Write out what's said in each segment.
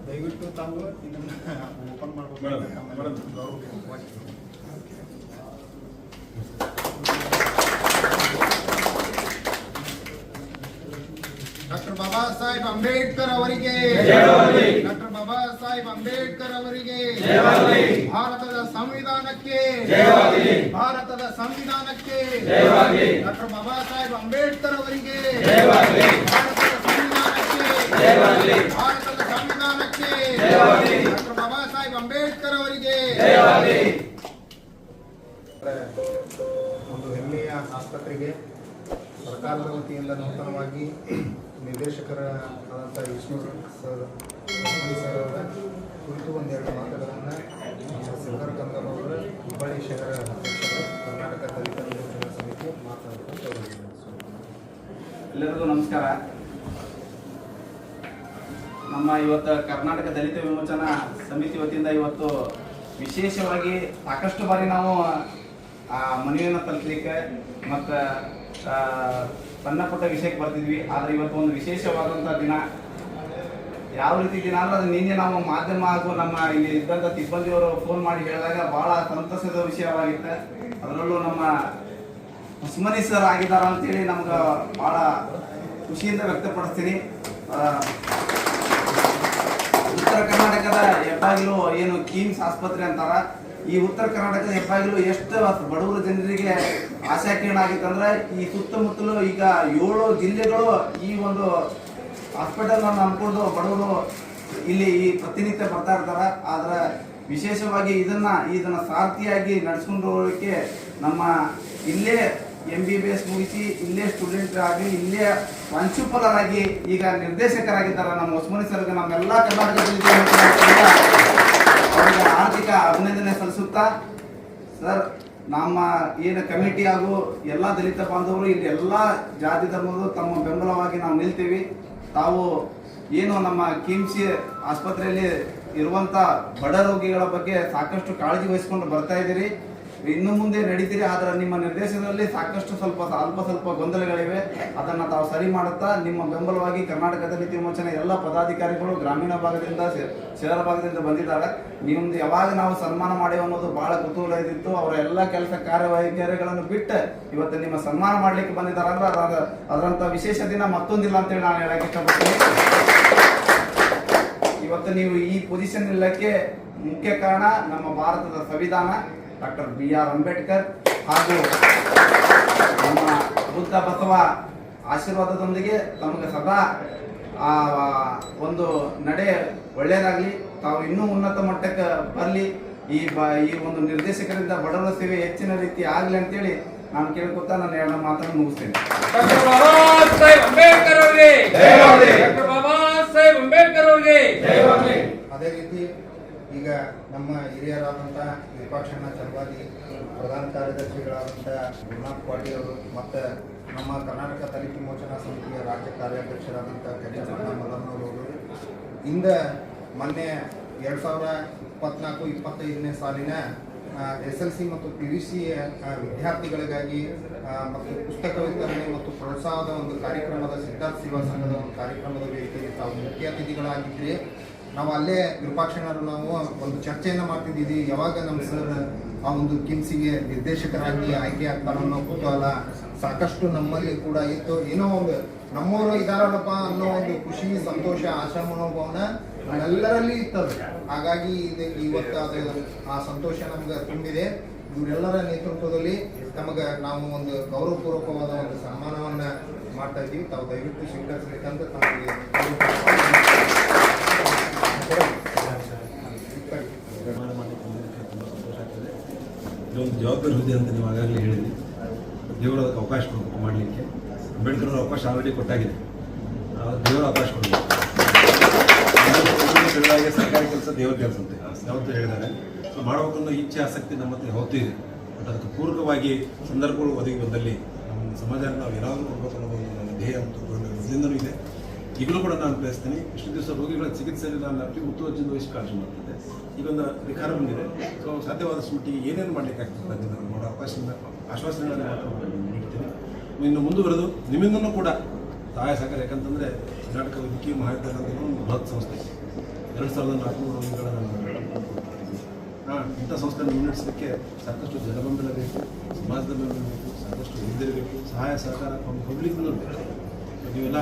ದಯವಿಟ್ಟು ತಾವು ಇದನ್ನ ಓಪನ್ ಮಾಡಬೇಕು. ಡಾಕ್ಟರ್ ಬಾಬಾ ಸಾಹೇಬ್ ಅಂಬೇಡ್ಕರ್ ಅವರಿಗೆ, ಡಾಕ್ಟರ್ ಬಾಬಾ ಸಾಹೇಬ್ ಅಂಬೇಡ್ಕರ್ ಅವರಿಗೆ, ಭಾರತದ ಸಂವಿಧಾನಕ್ಕೆ, ಭಾರತದ ಸಂವಿಧಾನಕ್ಕೆ, ಡಾಕ್ಟರ್ ಬಾಬಾ ಸಾಹೇಬ್ ಅಂಬೇಡ್ಕರ್ ಅವರಿಗೆ, ಭಾರತದ ಸಂವಿಧಾನಕ್ಕೆ, ಭಾರತದ ಸಂವಿಧಾನಕ್ಕೆ, ಡಾಕ್ಟರ್ ಬಾಬಾ ಸಾಹೇಬ್ ಅಂಬೇಡ್ಕರ್ ಅವರಿಗೆ. ಒಂದು ಹೆಮ್ಮೆಯ ಆಸ್ಪತ್ರೆಗೆ ಸರ್ಕಾರದ ವತಿಯಿಂದ ನೂತನವಾಗಿ ನಿರ್ದೇಶಕರಾದಂಥ ವಿಷ್ಣು ಸರ್ ಅವರ ಕುರಿತು ಒಂದೆರಡು ಮಾತುಗಳನ್ನು ಸಿಲ್ವರ್ ಗಂಗರ್ ಅವರ ಹುಬ್ಬಳ್ಳಿ ಶಹರ ಅಧ್ಯಕ್ಷರು ಕರ್ನಾಟಕ ದಲಿತ ವಿಮೋಚನಾ ಸಮಿತಿ ಮಾತನಾಡುತ್ತಾರೆ. ಎಲ್ಲರಿಗೂ ನಮಸ್ಕಾರ. ನಮ್ಮ ಇವತ್ತು ಕರ್ನಾಟಕ ದಲಿತ ವಿಮೋಚನಾ ಸಮಿತಿ ವತಿಯಿಂದ ಇವತ್ತು ವಿಶೇಷವಾಗಿ ಸಾಕಷ್ಟು ಬಾರಿ ನಾವು ಮನವಿಯನ್ನು ತಲುಪಲಿಕ್ಕೆ ಮತ್ತು ಸಣ್ಣ ಪುಟ್ಟ ವಿಷಯಕ್ಕೆ ಬರ್ತಿದ್ವಿ. ಆದರೆ ಇವತ್ತು ಒಂದು ವಿಶೇಷವಾದಂಥ ದಿನ. ಯಾವ ರೀತಿ ದಿನ ಅಂದ್ರೆ ಅದು ನಿನ್ನೆ ನಾವು ಮಾಧ್ಯಮ ಹಾಗೂ ನಮ್ಮ ಇಲ್ಲಿ ಇದ್ದಂಥ ಸಿಬ್ಬಂದಿಯವರು ಫೋನ್ ಮಾಡಿ ಹೇಳಿದಾಗ ಭಾಳ ಸಂತಸದ ವಿಷಯವಾಗಿತ್ತು. ಅದರಲ್ಲೂ ನಮ್ಮ ಉಸ್ಮಾನಿ ಸರ್ ಆಗಿದ್ದಾರೆ ಅಂತೇಳಿ ನಮ್ಗೆ ಭಾಳ ಖುಷಿಯಿಂದ ವ್ಯಕ್ತಪಡಿಸ್ತೀನಿ. ಉತ್ತರ ಕರ್ನಾಟಕದ ಹೆಬ್ಬಾಗಿಲು ಏನು ಕಿಮ್ಸ್ ಆಸ್ಪತ್ರೆ ಅಂತಾರ, ಈ ಉತ್ತರ ಕರ್ನಾಟಕದ ಹೆಬ್ಬಾಗಿಲು ಎಷ್ಟು ಬಡವರ ಜನರಿಗೆ ಆಶಾಕಿರಣ ಆಗಿತ್ತಂದ್ರೆ ಈ ಸುತ್ತಮುತ್ತಲು ಈಗ 7 ಜಿಲ್ಲೆಗಳು ಈ ಒಂದು ಹಾಸ್ಪಿಟಲ್ ನಂಬ್ಕೊಂಡು ಬಡವರು ಇಲ್ಲಿ ಈ ಪ್ರತಿನಿತ್ಯ ಬರ್ತಾ ಇರ್ತಾರ. ಆದ್ರೆ ವಿಶೇಷವಾಗಿ ಇದನ್ನ ಸಾರ್ಥಿಯಾಗಿ ನಡೆಸ್ಕೊಂಡು ಹೋಗೋಕ್ಕೆ ನಮ್ಮ ಇಲ್ಲೇ MBBS ಮುಗಿಸಿ ಇಲ್ಲೇ ಸ್ಟೂಡೆಂಟ್ ಆಗಿ ಇಲ್ಲೇ ಪ್ರಾಂಶುಪಾಲರ್ ಆಗಿ ಈಗ ನಿರ್ದೇಶಕರಾಗಿದ್ದಾರೆ ನಮ್ಮ ಉಸ್ಮಾನಿ ಸರ್ಗೆ ನಮ್ಮೆಲ್ಲ ಕರ್ನಾಟಕದಲ್ಲಿ ಅವರಿಗೆ ಆರ್ಥಿಕ ಅಭಿನಂದನೆ ಸಲ್ಲಿಸುತ್ತಾ, ಸರ್ ನಮ್ಮ ಏನು ಕಮಿಟಿ ಹಾಗೂ ಎಲ್ಲ ದಲಿತ ಬಾಂಧವರು ಇಲ್ಲಿ ಎಲ್ಲ ಜಾತಿ ಧರ್ಮದವರು ತಮ್ಮ ಬೆಂಬಲವಾಗಿ ನಾವು ನಿಲ್ತೀವಿ. ತಾವು ಏನು ನಮ್ಮ ಕಿಮ್ಸ್ ಆಸ್ಪತ್ರೆಯಲ್ಲಿ ಇರುವಂಥ ಬಡ ರೋಗಿಗಳ ಬಗ್ಗೆ ಸಾಕಷ್ಟು ಕಾಳಜಿ ವಹಿಸ್ಕೊಂಡು ಬರ್ತಾ ಇದ್ದೀರಿ, ಇನ್ನು ಮುಂದೆ ನಡೀತೀರಿ. ಆದರೆ ನಿಮ್ಮ ನಿರ್ದೇಶನದಲ್ಲಿ ಸಾಕಷ್ಟು ಸ್ವಲ್ಪ ಗೊಂದಲಗಳಿವೆ. ಅದನ್ನು ತಾವು ಸರಿ ಮಾಡುತ್ತಾ ನಿಮ್ಮ ಬೆಂಬಲವಾಗಿ ಕರ್ನಾಟಕ ದಲಿತ ವಿಮೋಚನೆ ಎಲ್ಲ ಪದಾಧಿಕಾರಿಗಳು ಗ್ರಾಮೀಣ ಭಾಗದಿಂದ ಶಹರ ಭಾಗದಿಂದ ಬಂದಿದ್ದಾರೆ. ನಿಮ್ದು ಯಾವಾಗ ನಾವು ಸನ್ಮಾನ ಮಾಡೇವು ಅನ್ನೋದು ಬಹಳ ಕುತೂಹಲ ಇದ್ದಿತ್ತು. ಅವರ ಎಲ್ಲ ಕೆಲಸ ಕಾರ್ಯವೈಖರಿಗಳನ್ನು ಬಿಟ್ಟು ಇವತ್ತು ನಿಮ್ಮ ಸನ್ಮಾನ ಮಾಡಲಿಕ್ಕೆ ಬಂದಿದ್ದಾರೆ ಅಂದ್ರೆ ಅದರಂಥ ವಿಶೇಷ ದಿನ ಮತ್ತೊಂದಿಲ್ಲ ಅಂತೇಳಿ ನಾನು ಹೇಳಕ್ಕೆ ಇಷ್ಟಪಡ್ತೀನಿ. ಇವತ್ತು ನೀವು ಈ ಪೊಸಿಷನ್ ಇಲ್ಲಕ್ಕೆ ಮುಖ್ಯ ಕಾರಣ ನಮ್ಮ ಭಾರತದ ಸಂವಿಧಾನ, ಡಾಕ್ಟರ್ BR ಅಂಬೇಡ್ಕರ್ ಹಾಗೂ ನಮ್ಮ ಬುದ್ಧ ಬಸವ ಆಶೀರ್ವಾದದೊಂದಿಗೆ ತಮಗೆ ಸದಾ ಒಂದು ನಡೆ ಒಳ್ಳೆಯದಾಗಲಿ, ತಾವು ಇನ್ನೂ ಉನ್ನತ ಮಟ್ಟಕ್ಕೆ ಬರಲಿ, ಈ ಒಂದು ನಿರ್ದೇಶಕರಿಂದ ಬಡವರ ಸೇವೆ ಹೆಚ್ಚಿನ ರೀತಿ ಆಗಲಿ ಅಂತೇಳಿ ನಾನು ಕೇಳ್ಕೊತಾ ನನ್ನ 2 ಮಾತನ್ನು ಮುಗಿಸ್ತೇನೆ. ಡಾಕ್ಟರ್ ಬಾಬಾ ಸಾಹೇಬ್ ಅಂಬೇಡ್ಕರ್ ಅವರಿಗೆ ಜಯವಾಗಲಿ. ಡಾಕ್ಟರ್ ಬಾಬಾ ಸಾಹೇಬ್ ಅಂಬೇಡ್ಕರ್ ಅವರಿಗೆ ಜಯವಾಗಲಿ. ಅದೇ ರೀತಿ ಈಗ ನಮ್ಮ ಹಿರಿಯರಾದಂಥ ವಿಪಕ್ಷಣ ಚಲವಾದಿ ಪ್ರಧಾನ ಕಾರ್ಯದರ್ಶಿಗಳಾದಂಥ ಗುರುನಾಥ್ ಪಾಟೀಲ್ ಅವರು ಮತ್ತು ನಮ್ಮ ಕರ್ನಾಟಕ ದಲಿತ ವಿಮೋಚನಾ ಸಮಿತಿಯ ರಾಜ್ಯ ಕಾರ್ಯಾಧ್ಯಕ್ಷರಾದಂಥ ಕರಿಯಣ್ಣ ಮಲ್ಲಮ್ಮನವರು ಇಂದ ಮೊನ್ನೆ 2024-25ನೇ ಸಾಲಿನ SLC ಮತ್ತು PUC ವಿದ್ಯಾರ್ಥಿಗಳಿಗಾಗಿ ಮತ್ತು ಪುಸ್ತಕ ವಿತರಣೆ ಮತ್ತು ಪ್ರೋತ್ಸಾಹದ ಒಂದು ಕಾರ್ಯಕ್ರಮದ ಸಿದ್ಧಾರ್ಥ ಸೇವಾ ಸಂಘದ ಒಂದು ಕಾರ್ಯಕ್ರಮದ ವೇದಿಕೆಗೆ ತಾವು ಮುಖ್ಯ ಅತಿಥಿಗಳಾಗಿದ್ದರೆ ನಾವು ಅಲ್ಲೇ ವಿರೂಪಾಕ್ಷಣ್ಣರು ನಾವು ಒಂದು ಚರ್ಚೆಯನ್ನು ಮಾಡ್ತಿದ್ದೀವಿ. ಯಾವಾಗ ನಮ್ಮ ಸರ್ ಆ ಒಂದು ಕಿಮ್ಸಿಗೆ ನಿರ್ದೇಶಕರಾಗಿ ಆಯ್ಕೆ ಆಗ್ತಾರೋ ಅನ್ನೋ ಕುತೂಹಲ ಸಾಕಷ್ಟು ನಮ್ಮಲ್ಲಿ ಕೂಡ ಇತ್ತು. ಏನೋ ಒಂದು ನಮ್ಮವರು ಇದಾರಲ್ಲಪ್ಪ ಅನ್ನೋ ಒಂದು ಖುಷಿ, ಸಂತೋಷ, ಆಶಾ ಮನೋಭಾವನ ನಮ್ಮೆಲ್ಲರಲ್ಲಿ ಇರ್ತದೆ. ಹಾಗಾಗಿ ಇವತ್ತು ಅದು ಆ ಸಂತೋಷ ನಮ್ಗೆ ತುಂಬಿದೆ. ಇವರೆಲ್ಲರ ನೇತೃತ್ವದಲ್ಲಿ ನಮಗೆ ನಾವು ಒಂದು ಗೌರವಪೂರ್ವಕವಾದ ಒಂದು ಸನ್ಮಾನವನ್ನ ಮಾಡ್ತಾ ಇದ್ದೀವಿ. ತಾವು ದಯವಿಟ್ಟು ಸ್ವೀಕರಿಸಬೇಕಂತ ತಮಗೆ ಇದೊಂದು ಜವಾಬ್ದಾರಿ ಹುದ್ದೆ ಅಂತ ನೀವು ಆಗಾಗಲೇ ಹೇಳಿದ್ರಿ. ದೇವರ ಅವಕಾಶ ಕೊಡಬೇಕು ಮಾಡಲಿಕ್ಕೆ. ಅಂಬೇಡ್ಕರ್ ಅವರ ಅವಕಾಶ ಆಲ್ರೆಡಿ ಕೊಟ್ಟಾಗಿದೆ, ದೇವರ ಅವಕಾಶ ಕೊಡಬೇಕು. ಹೇಳಿದಾಗೆ ಸರ್ಕಾರಿ ಕೆಲಸ ದೇವರ ಕೆಲಸ ಅಂತ ಯಾವತ್ತೂ ಹೇಳಿದ್ದಾರೆ. ಸೊ ಮಾಡಬೇಕನ್ನೋ ಇಚ್ಛೆ ಆಸಕ್ತಿ ನಮ್ಮ ಹತ್ರ ಯಾವತ್ತೂ ಇದೆ. ಬಟ್ ಅದಕ್ಕೆ ಪೂರಕವಾಗಿ ಸಂದರ್ಭಗಳು ಒದಗಿ ಬಂದಲ್ಲಿ ನಮ್ಮ ಸಮಾಜಕ್ಕೆ ನಾವು ಏನಾದರೂ ಕೊಡಬೇಕು ಅನ್ನೋ ಒಂದು ನನ್ನ ಧ್ಯೇಯ ಮತ್ತು ಮೊದಲಿಂದಲೂ ಇದೆ, ಈಗಲೂ ಕೂಡ ನಾನು ಪ್ರಯತ್ನಿಸ್ತೀನಿ. ಇಷ್ಟು ದಿವಸ ರೋಗಿಗಳ ಚಿಕಿತ್ಸೆಯಲ್ಲಿ ನಾನು ಅತಿ ಮುತುವರ್ಜಿಯಿಂದ ವಹಿಸಿ ಕಾಳಜಿ ಮಾಡ್ತಿದ್ದೆ. ಈಗೊಂದು ವಿಕಾರ ಬಂದಿದೆ. ಸೊ ಸಾಧ್ಯವಾದಷ್ಟು ಮಟ್ಟಿಗೆ ಏನೇನು ಮಾಡಲಿಕ್ಕೆ ಆಗ್ತದೆ ಅದನ್ನು ನೋಡೋ ಅವಕಾಶದಿಂದ ಆಶ್ವಾಸನೆಗಳನ್ನು ನೀಡ್ತೀನಿ. ಇನ್ನು ಮುಂದುವರೆದು ನಿಮ್ಮಿಂದನೂ ಕೂಡ ಸಹಾಯ ಸಹಕಾರ. ಯಾಕಂತಂದರೆ ಕರ್ನಾಟಕ ವೈದ್ಯಕೀಯ ಮಹಾವಿದ್ಯಾಲಯ ಅಂತ ಒಂದು ಬೃಹತ್ ಸಂಸ್ಥೆ, 2400 ರೋಗಿಗಳನ್ನು ಇಂಥ ಸಂಸ್ಥೆಯನ್ನು ಮುನ್ನಡೆಸಲಿಕ್ಕೆ ಸಾಕಷ್ಟು ಜನಬೆಂಬಲ ಬೇಕು, ಸಮಾಜದ ಬೆಂಬಲ ಬೇಕು, ಸಾಕಷ್ಟು ವೈದ್ಯರು ಬೇಕು, ಸಹಾಯ ಸಹಕಾರ ಪಬ್ಲಿಕ್ನೂ ಬೇಕು. ನೀವೆಲ್ಲ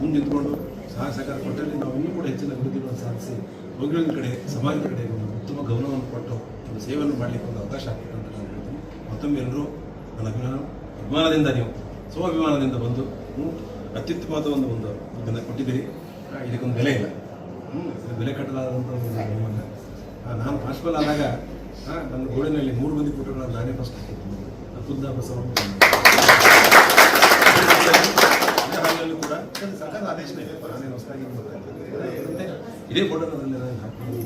ಮುಂದೆ ನಿಂತ್ಕೊಂಡು ಸಹಾಯ ಸಹಕಾರ ಕೊಟ್ಟಲ್ಲಿ ನಾವು ಇನ್ನೂ ಕೂಡ ಹೆಚ್ಚಿನ ಅಭಿವೃದ್ಧಿಗಳನ್ನು ಸಾಧಿಸಿ ರೋಗಿಗಳ ಕಡೆ, ಸಮಾಜದ ಕಡೆ ಒಂದು ಉತ್ತಮ ಗಮನವನ್ನು ಕೊಟ್ಟು ಒಂದು ಸೇವೆಯನ್ನು ಮಾಡಲಿಕ್ಕೆ ಒಂದು ಅವಕಾಶ ಆಗ್ತದೆ ಅಂತ ನಾನು ಹೇಳ್ತೀನಿ. ಮತ್ತೊಮ್ಮೆ ಎಲ್ಲರೂ ನನ್ನ ಅಭಿಮಾನದಿಂದ ನೀವು ಸ್ವಾಭಿಮಾನದಿಂದ ಬಂದು ಅತ್ಯುತ್ತಮವಾದ ಒಂದು ಇದನ್ನು ಕೊಟ್ಟಿದ್ದೀರಿ. ಇದಕ್ಕೊಂದು ಬೆಲೆ ಇಲ್ಲ, ಇದು ಬೆಲೆ ಕಟ್ಟಲಾದಂಥ ಒಂದು ನಿಮ್ಮನ್ನು ನಾನು ಪ್ರಾನ್ಸಿಪಲ್ ಆದಾಗ ನನ್ನ ಗೋಡಿನಲ್ಲಿ 3 ಮಂದಿ ಫೋಟೋಗಳನ್ನು ನಾನೇ ಫಸ್ಟ್ ಖುದ್ದ ಬಸವಣ್ಣ ಹಾಲಲ್ಲೂ ಕೂಡ ಸರ್ಕಾರದ ಆದೇಶನೇ ಇದೆ. ನಾನೇನು ಹೊಸದಾಗಿ ಇದೇ ಫೋಟೋದಲ್ಲಿ ನಾನು ಹಾಕ್ಕೊಂಡು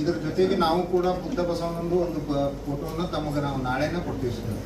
ಇದ್ರ ಜೊತೆಗೆ ನಾವು ಕೂಡ ಬುದ್ಧ ಬಸವಣ್ಣಂದು ಒಂದು ಫೋಟೋನ ತಮಗೆ ನಾವು ನಾಳೆನೇ ಕೊಡ್ತೀವಿ ಸರ್.